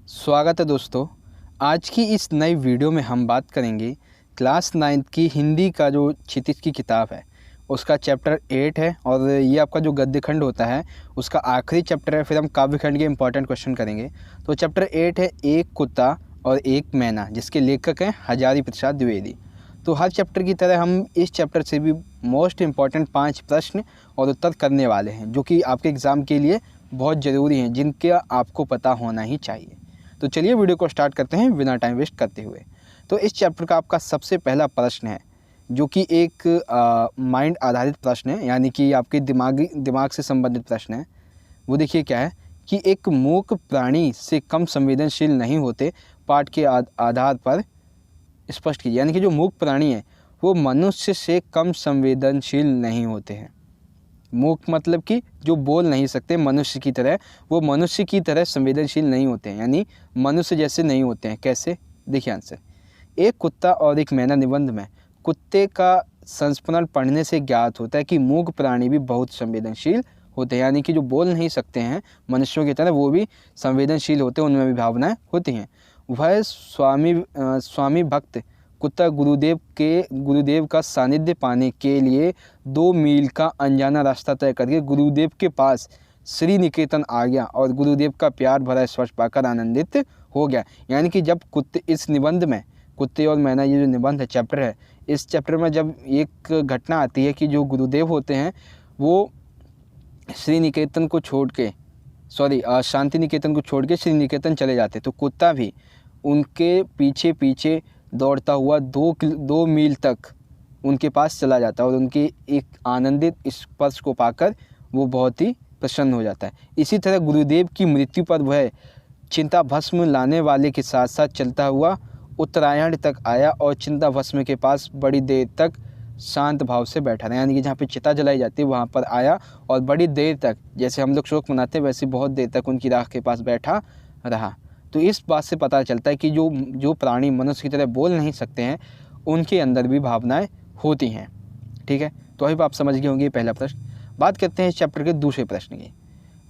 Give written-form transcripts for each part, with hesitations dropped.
स्वागत है दोस्तों। आज की इस नई वीडियो में हम बात करेंगे क्लास 9th की हिंदी का जो क्षितिज की किताब है उसका चैप्टर 8 है और ये आपका जो गद्य खंड होता है उसका आखिरी चैप्टर है। फिर हम काव्य खंड के इंपॉर्टेंट क्वेश्चन करेंगे। तो चैप्टर 8 है एक कुत्ता और एक मैना, जिसके लेखक हैं हजारी प्रसाद द्विवेदी। तो हर चैप्टर की तरह हम इस चैप्टर से भी मोस्ट इम्पॉर्टेंट 5 प्रश्न और उत्तर करने वाले हैं, जो कि आपके एग्ज़ाम के लिए बहुत ज़रूरी हैं, जिनके आपको पता होना ही चाहिए। तो चलिए वीडियो को स्टार्ट करते हैं बिना टाइम वेस्ट करते हुए। तो इस चैप्टर का आपका सबसे पहला प्रश्न है, जो कि एक माइंड आधारित प्रश्न है, यानी कि आपके दिमाग से संबंधित प्रश्न है। वो देखिए क्या है कि एक मूक प्राणी से कम संवेदनशील नहीं होते, पाठ के आधार पर स्पष्ट कीजिए। यानी कि जो मूक प्राणी है वो मनुष्य से कम संवेदनशील नहीं होते हैं। मूक मतलब कि जो बोल नहीं सकते, मनुष्य की तरह, वो मनुष्य की तरह संवेदनशील नहीं होते हैं, यानी मनुष्य जैसे नहीं होते हैं। कैसे? देखिए आंसर। एक कुत्ता और एक मैना निबंध में कुत्ते का संस्मरण पढ़ने से ज्ञात होता है कि मूक प्राणी भी बहुत संवेदनशील होते हैं, यानी कि जो बोल नहीं सकते हैं मनुष्यों की तरह, वो भी संवेदनशील होते हैं, उनमें भी भावनाएं होती हैं। वह स्वामी भक्त कुत्ता गुरुदेव का सानिध्य पाने के लिए 2 मील का अनजाना रास्ता तय करके गुरुदेव के पास श्री निकेतन आ गया और गुरुदेव का प्यार भरा स्पर्श पाकर आनंदित हो गया। यानी कि जब इस निबंध में कुत्ते और मैना, ये जो निबंध है, चैप्टर है, इस चैप्टर में जब एक घटना आती है कि जो गुरुदेव होते हैं वो श्री निकेतन को छोड़ के शांति निकेतन को छोड़ के श्री निकेतन चले जाते, तो कुत्ता भी उनके पीछे पीछे दौड़ता हुआ 2 मील तक उनके पास चला जाता है और उनके एक आनंदित स्पर्श को पाकर वो बहुत ही प्रसन्न हो जाता है। इसी तरह गुरुदेव की मृत्यु पर वह चिंता भस्म लाने वाले के साथ साथ चलता हुआ उत्तरायण तक आया और चिंता भस्म के पास बड़ी देर तक शांत भाव से बैठा रहा। यानी कि जहाँ पे चिता जलाई जाती है वहाँ पर आया और बड़ी देर तक, जैसे हम लोग शोक मनाते हैं वैसे बहुत देर तक उनकी राख के पास बैठा रहा। तो इस बात से पता चलता है कि जो प्राणी मनुष्य की तरह बोल नहीं सकते हैं उनके अंदर भी भावनाएं होती हैं। ठीक है, तो अभी आप समझ गए होंगे पहला प्रश्न। बात करते हैं इस चैप्टर के दूसरे प्रश्न की।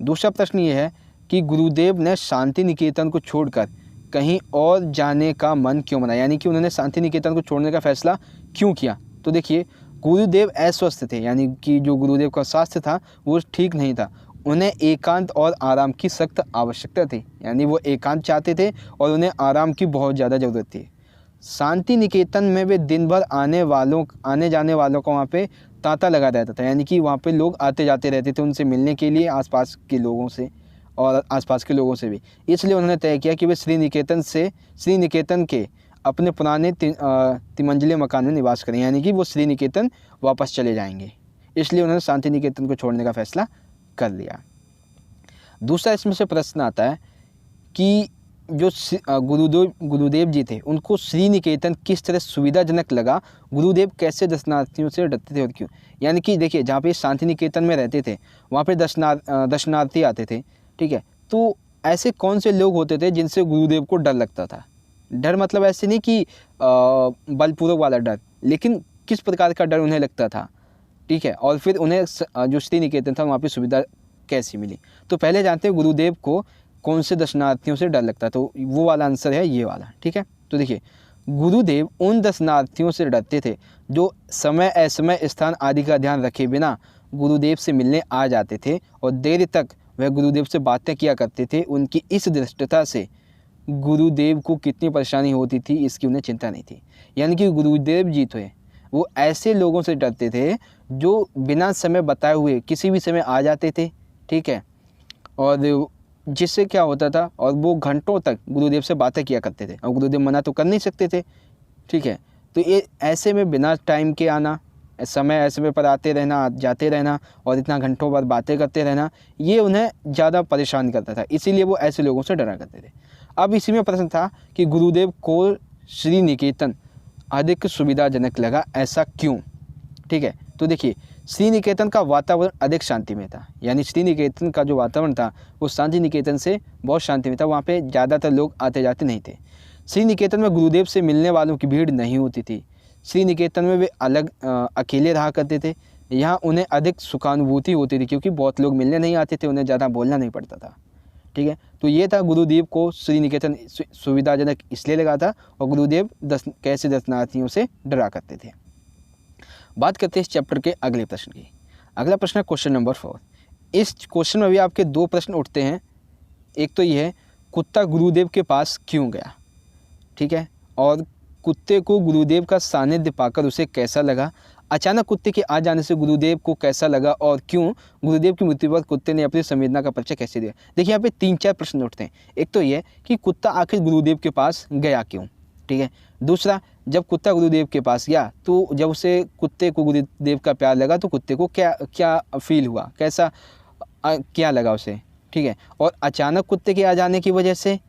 दूसरा प्रश्न ये है कि गुरुदेव ने शांति निकेतन को छोड़कर कहीं और जाने का मन क्यों बनाया, यानी कि उन्होंने शांति निकेतन को छोड़ने का फैसला क्यों किया। तो देखिए, गुरुदेव अस्वस्थ थे, यानी कि जो गुरुदेव का स्वास्थ्य था वो ठीक नहीं था। उन्हें एकांत और आराम की सख्त आवश्यकता थी, यानी वो एकांत चाहते थे और उन्हें आराम की बहुत ज़्यादा ज़रूरत थी। शांति निकेतन में वे दिन भर आने जाने वालों को वहाँ पे तांता लगा रहता था, यानी कि वहाँ पे लोग आते जाते रहते थे उनसे मिलने के लिए, आसपास के लोगों से और आसपास के लोगों से भी। इसलिए उन्होंने तय किया कि वे श्री निकेतन के अपने पुराने तिमंजिले मकान में निवास करें, यानी कि वो श्री निकेतन वापस चले जाएंगे। इसलिए उन्होंने शांति निकेतन को छोड़ने का फैसला कर लिया। दूसरा इसमें से प्रश्न आता है कि जो गुरुदेव जी थे उनको श्री निकेतन किस तरह सुविधाजनक लगा, गुरुदेव कैसे दर्शनार्थियों से डरते थे और क्यों। यानी कि देखिए, जहाँ पे शांति निकेतन में रहते थे वहाँ पे दर्शनार्थी आते थे, ठीक है, तो ऐसे कौन से लोग होते थे जिनसे गुरुदेव को डर लगता था। डर मतलब ऐसे नहीं कि बलपूर्वक वाला डर, लेकिन किस प्रकार का डर उन्हें लगता था, ठीक है, और फिर उन्हें जो श्री निकेतन था वहाँ पे सुविधा कैसी मिली। तो पहले जानते हैं गुरुदेव को कौन से दर्शनार्थियों से डर लगता, तो वो वाला आंसर है ये वाला। ठीक है, तो देखिए, गुरुदेव उन दर्शनार्थियों से डरते थे जो समय असमय स्थान आदि का ध्यान रखे बिना गुरुदेव से मिलने आ जाते थे और देर तक वह गुरुदेव से बातें किया करते थे। उनकी इस दृष्टता से गुरुदेव को कितनी परेशानी होती थी इसकी उन्हें चिंता नहीं थी। यानी कि गुरुदेव जी थे वो ऐसे लोगों से डरते थे जो बिना समय बताए हुए किसी भी समय आ जाते थे, ठीक है, और जिससे क्या होता था, और वो घंटों तक गुरुदेव से बातें किया करते थे और गुरुदेव मना तो कर नहीं सकते थे, ठीक है। तो ये ऐसे में बिना टाइम के आना, समय ऐसे पर आते रहना, जाते रहना और इतना घंटों बाद बातें करते रहना, ये उन्हें ज़्यादा परेशान करता था, इसीलिए वो ऐसे लोगों से डरा करते थे। अब इसी में प्रश्न था कि गुरुदेव को श्री निकेतन अधिक सुविधाजनक लगा, ऐसा क्यों। ठीक है, तो देखिए, श्री निकेतन का वातावरण अधिक शांतिमय था, यानी श्री निकेतन का जो वातावरण था वो शांति निकेतन से बहुत शांतिमय था, वहाँ पे ज़्यादातर लोग आते जाते नहीं थे। श्री निकेतन में गुरुदेव से मिलने वालों की भीड़ नहीं होती थी। श्री निकेतन में वे अकेले रहा करते थे। यहाँ उन्हें अधिक सुखानुभूति होती थी क्योंकि बहुत लोग मिलने नहीं आते थे, उन्हें ज़्यादा बोलना नहीं पड़ता था। ठीक है। तो ये था गुरुदेव को श्री निकेतन सुविधाजनक इसलिए लगा था और गुरुदेव कैसे दर्शनार्थियों से डरा करते थे। बात करते हैं इस चैप्टर के अगले प्रश्न की। अगला प्रश्न है क्वेश्चन नंबर 4। इस क्वेश्चन में भी आपके दो प्रश्न उठते हैं। एक तो ये है कुत्ता गुरुदेव के पास क्यों गया, ठीक है, और कुत्ते को गुरुदेव का सानिध्य पाकर उसे कैसा लगा, अचानक कुत्ते के आ जाने से गुरुदेव को कैसा लगा और क्यों गुरुदेव की मृत्यु पर कुत्ते ने अपनी संवेदना का परिचय कैसे दिया। देखिए यहाँ पे 3-4 प्रश्न उठते हैं। एक तो ये कि कुत्ता आखिर गुरुदेव के पास गया क्यों, ठीक है। दूसरा, जब कुत्ता गुरुदेव के पास गया तो जब उसे कुत्ते को गुरुदेव का प्यार लगा तो कुत्ते को क्या क्या फील हुआ, कैसा क्या लगा उसे, ठीक है। और अचानक कुत्ते के आ जाने की वजह से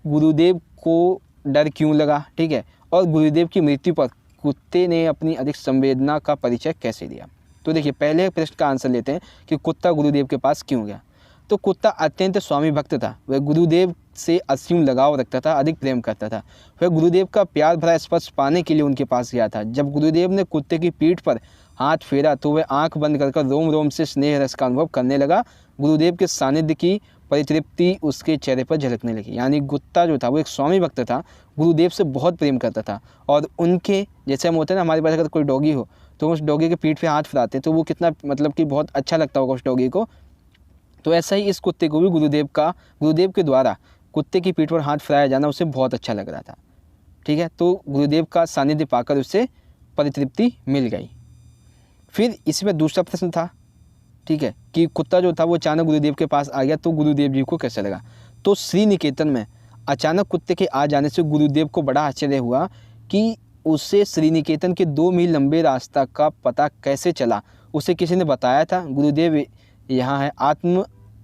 गुरुदेव को डर क्यों लगा, ठीक है। और गुरुदेव की मृत्यु पर कुत्ते ने अपनी अधिक संवेदना का परिचय कैसे दिया। तो देखिए पहले प्रश्न का आंसर लेते हैं कि कुत्ता गुरुदेव के पास क्यों गया। तो कुत्ता अत्यंत स्वामी भक्त था, वह गुरुदेव से असीम लगाव रखता था, अधिक प्रेम करता था। वह गुरुदेव का प्यार भरा स्पर्श पाने के लिए उनके पास गया था। जब गुरुदेव ने कुत्ते की पीठ पर हाथ फेरा तो वह आंख बंद कर रोम रोम से स्नेह रस का अनुभव करने लगा। गुरुदेव के सानिध्य की परितृप्ति उसके चेहरे पर झलकने लगी। यानी कुत्ता जो था वो एक स्वामी भक्त था, गुरुदेव से बहुत प्रेम करता था। और उनके जैसे हम होते हैं ना, हमारे पास अगर कोई डॉगी हो तो उस डॉगी के पीठ पे हाथ फैलाते तो वो कितना मतलब कि बहुत अच्छा लगता होगा उस डॉगी को। तो ऐसा ही इस कुत्ते को भी गुरुदेव के द्वारा कुत्ते की पीठ पर हाथ फैलाया जाना उसे बहुत अच्छा लग रहा था, ठीक है। तो गुरुदेव का सानिध्य पाकर उसे परितृप्ति मिल गई। फिर इसमें दूसरा प्रश्न था, ठीक है, कि कुत्ता जो था वो अचानक गुरुदेव के पास आ गया तो गुरुदेव जी को कैसा लगा। तो श्री निकेतन में अचानक कुत्ते के आ जाने से गुरुदेव को बड़ा आश्चर्य हुआ कि उसे श्री निकेतन के 2 मील लंबे रास्ता का पता कैसे चला। उसे किसी ने बताया था। गुरुदेव यहाँ है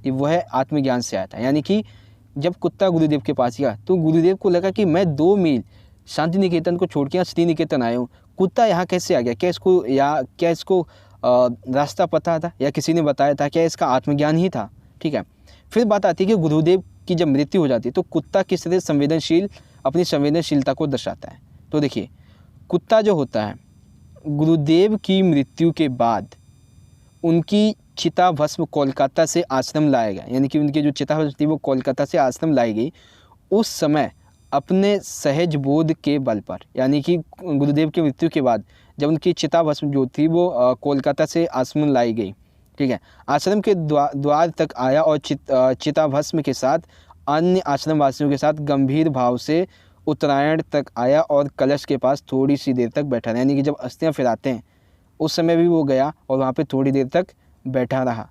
वह आत्मज्ञान से आया था। यानी कि जब कुत्ता गुरुदेव के पास गया तो गुरुदेव को लगा कि मैं 2 मील शांति निकेतन को छोड़ के यहाँ श्री निकेतन आया हूँ, कुत्ता यहाँ कैसे आ गया, क्या इसको रास्ता पता था या किसी ने बताया था, क्या इसका आत्मज्ञान ही था, ठीक है। फिर बात आती है कि गुरुदेव की जब मृत्यु हो जाती है तो कुत्ता किस तरह अपनी संवेदनशीलता को दर्शाता है। तो देखिए कुत्ता जो होता है गुरुदेव की मृत्यु के बाद उनकी चिता भस्म कोलकाता से आश्रम लाया गया। यानी कि उनकी जो चिता भस्म थी वो कोलकाता से आश्रम लाई गई। उस समय अपने सहज बोध के बल पर, यानी कि गुरुदेव की मृत्यु के बाद जब उनकी चिता भस्म जो थी वो कोलकाता से आश्रम लाई गई, ठीक है, आश्रम के द्वार तक आया और चिता भस्म के साथ अन्य आश्रम वासियों के साथ गंभीर भाव से उत्तरायण तक आया और कलश के पास थोड़ी सी देर तक बैठा रहा। यानी कि जब अस्थियाँ फिराते हैं उस समय भी वो गया और वहाँ पे थोड़ी देर तक बैठा रहा,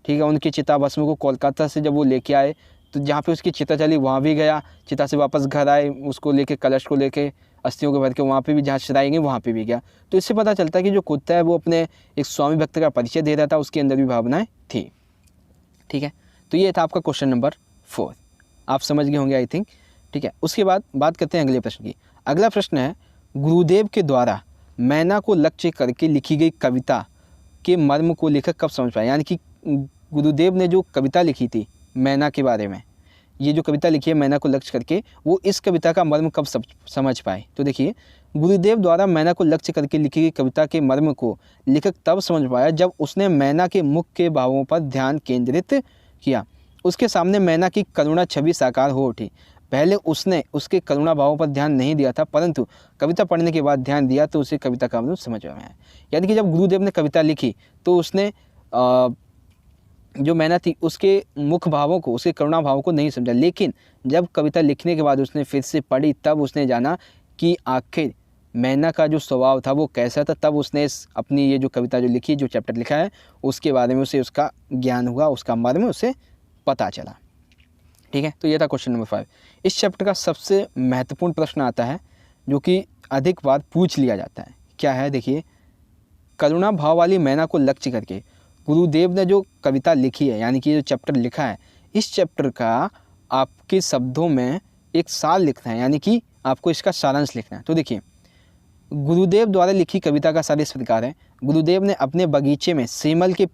ठीक है। उनकी चिता भस्म को कोलकाता से जब वो लेके आए तो जहाँ पे उसकी चिता चली वहाँ भी गया, चिता से वापस घर आए, उसको लेके कलश को लेके अस्थियों को भर के वहाँ पे भी जहाँ चढ़ाई गई वहाँ पे भी गया। तो इससे पता चलता है कि जो कुत्ता है वो अपने एक स्वामी भक्त का परिचय दे रहा था, उसके अंदर भी भावनाएं थी, ठीक है। तो ये था आपका क्वेश्चन नंबर 4, आप समझ गए होंगे आई थिंक, ठीक है। उसके बाद बात करते हैं अगले प्रश्न की। अगला प्रश्न है गुरुदेव के द्वारा मैना को लक्ष्य करके लिखी गई कविता के मर्म को लेखक कब समझ पाया। यानी कि गुरुदेव ने जो कविता लिखी थी मैना के बारे में, ये जो कविता लिखी है मैना को लक्ष्य करके, वो इस कविता का मर्म कब समझ पाए। तो देखिए गुरुदेव द्वारा मैना को लक्ष्य करके लिखी गई कविता के मर्म को लेखक तब समझ पाया जब उसने मैना के मुख के भावों पर ध्यान केंद्रित किया। उसके सामने मैना की करुणा छवि साकार हो उठी। पहले उसने उसके करुणा भावों पर ध्यान नहीं दिया था, परंतु कविता पढ़ने के बाद ध्यान दिया तो उसे कविता का मतलब समझ में आया। यानी कि जब गुरुदेव ने कविता लिखी तो उसने जो मैना थी उसके मुख भावों को, उसके करुणा भावों को नहीं समझा, लेकिन जब कविता लिखने के बाद उसने फिर से पढ़ी तब उसने जाना कि आखिर मैना का जो स्वभाव था वो कैसा था। तब उसने अपनी ये जो कविता जो लिखी, जो चैप्टर लिखा है उसके बारे में उसे उसका ज्ञान हुआ, उसका मर्म उसे पता चला, ठीक है। तो ये था क्वेश्चन नंबर 5। इस चैप्टर का सबसे महत्वपूर्ण प्रश्न आता है जो कि अधिक बार पूछ लिया जाता है, क्या है देखिए, करुणा भाव वाली मैना को लक्ष्य करके गुरुदेव ने जो कविता लिखी है, यानी कि जो चैप्टर लिखा है, इस चैप्टर का आपके शब्दों में एक सार लिखना है, यानी कि आपको इसका सारांश लिखना है। तो देखिए गुरुदेव द्वारा लिखी कविता का सार इस प्रकार है। गुरुदेव ने अपने बगीचे में सेमल के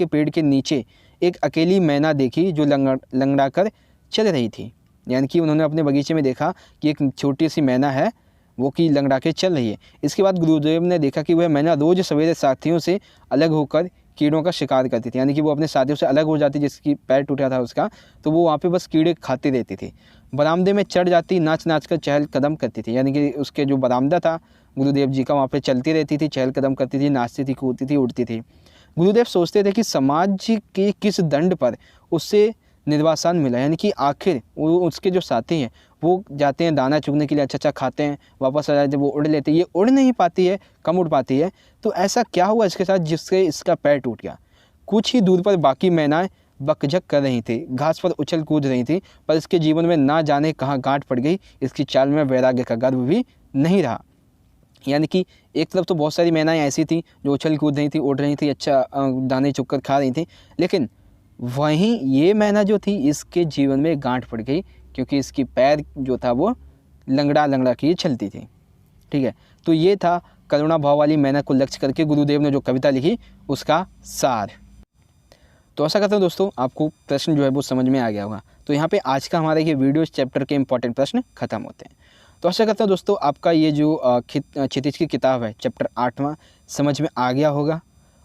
पेड़ के नीचे एक अकेली मैना देखी जो लंगड़ा कर चल रही थी। यानी कि उन्होंने अपने बगीचे में देखा कि एक छोटी सी मैना है वो कि लंगड़ा के चल रही है। इसके बाद गुरुदेव ने देखा कि वह मैना रोज़ सवेरे साथियों से अलग होकर कीड़ों का शिकार करती थी, यानी कि वो अपने साथियों से अलग हो जाती, जिसकी पैर टूटा था उसका, तो वो वहाँ पे बस कीड़े खाती रहती थी। बरामदे में चढ़ जाती, नाच नाच कर चहल कदम करती थी, यानी कि उसके जो बरामदा था गुरुदेव जी का, वहाँ पे चलती रहती थी, चहल कदम करती थी, नाचती थी, कूदती थी, उड़ती थी। गुरुदेव सोचते थे कि समाज के किस दंड पर उससे निर्वासन मिला, यानी कि आखिर वो उसके जो साथी हैं वो जाते हैं दाना चुगने के लिए, अच्छा अच्छा खाते हैं, वापस आ जाते हैं, वो उड़ लेते हैं, ये उड़ नहीं पाती है, कम उड़ पाती है। तो ऐसा क्या हुआ इसके साथ जिससे इसका पैर टूट गया? कुछ ही दूर पर बाकी मैनाएं बकझक कर रही थी, घास पर उछल कूद रही थी, पर इसके जीवन में ना जाने कहाँ गांठ पड़ गई, इसकी चाल में वैराग्य का गर्व भी नहीं रहा। यानी कि एक तरफ तो बहुत सारी मैनाएं ऐसी थी जो उछल कूद रही थी, उड़ रही थी, अच्छा दाने चुग कर खा रही थी, लेकिन वहीं ये मैना जो थी इसके जीवन में गांठ पड़ गई, क्योंकि इसकी पैर जो था वो लंगड़ा लंगड़ा की चलती थी। ठीक है, तो ये था करुणा भाव वाली मैना को लक्ष्य करके गुरुदेव ने जो कविता लिखी उसका सार। तो आशा करता हूँ दोस्तों आपको प्रश्न जो है वो समझ में आ गया होगा। तो यहाँ पे आज का हमारा ये वीडियो इस चैप्टर के इंपॉर्टेंट प्रश्न खत्म होते हैं। तो आशा करता हूँ दोस्तों आपका ये जो क्षितिज की किताब है चैप्टर 8वां समझ में आ गया होगा।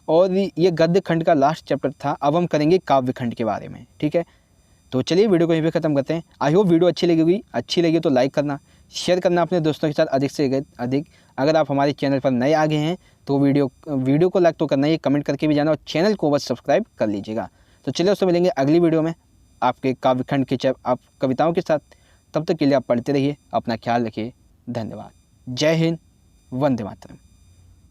और ये गद्य खंड का लास्ट चैप्टर था, अब हम करेंगे काव्य खंड के बारे में। ठीक है, तो चलिए वीडियो को यहीं पे ख़त्म करते हैं। आई होप वीडियो अच्छी लगी तो लाइक करना, शेयर करना अपने दोस्तों के साथ अधिक से अधिक। अगर आप हमारे चैनल पर नए आ गए हैं तो वीडियो को लाइक तो करना ही, कमेंट करके भी जाना, और चैनल को बस सब्सक्राइब कर लीजिएगा। तो चलिए दोस्तों मिलेंगे अगली वीडियो में आपके काव्यखंड के आप कविताओं के साथ। तब तक के लिए आप पढ़ते रहिए, अपना ख्याल रखिए, धन्यवाद, जय हिंद, वंदे मातरम।